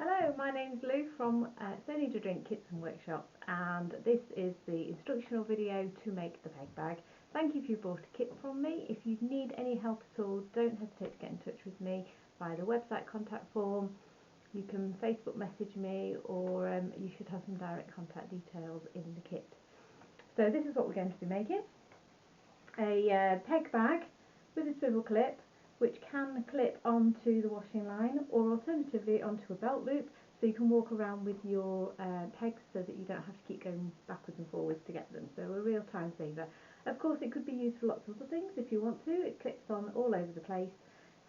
Hello, my name's Lou from So Need a Drink Kits and Workshops, and this is the instructional video to make the peg bag. Thank you if you bought a kit from me. If you need any help at all, don't hesitate to get in touch with me via the website contact form. You can Facebook message me, or you should have some direct contact details in the kit. So this is what we're going to be making. A peg bag with a swivel clip, which can clip onto the washing line or alternatively onto a belt loop, so you can walk around with your pegs so that you don't have to keep going backwards and forwards to get them. So a real time saver. Of course, it could be used for lots of other things if you want to. It clips on all over the place,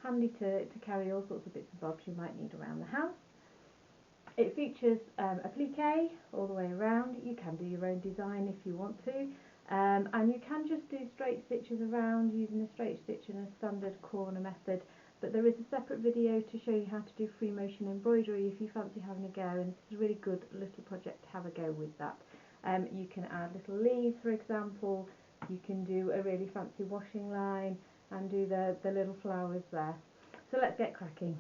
handy to carry all sorts of bits and bobs you might need around the house. It features appliqué all the way around. You can do your own design if you want to. And you can just do straight stitches around using a straight stitch and a standard corner method, but there is a separate video to show you how to do free motion embroidery if you fancy having a go, and this is a really good little project to have a go with that. You can add little leaves, for example. You can do a really fancy washing line and do the little flowers there. So let's get cracking.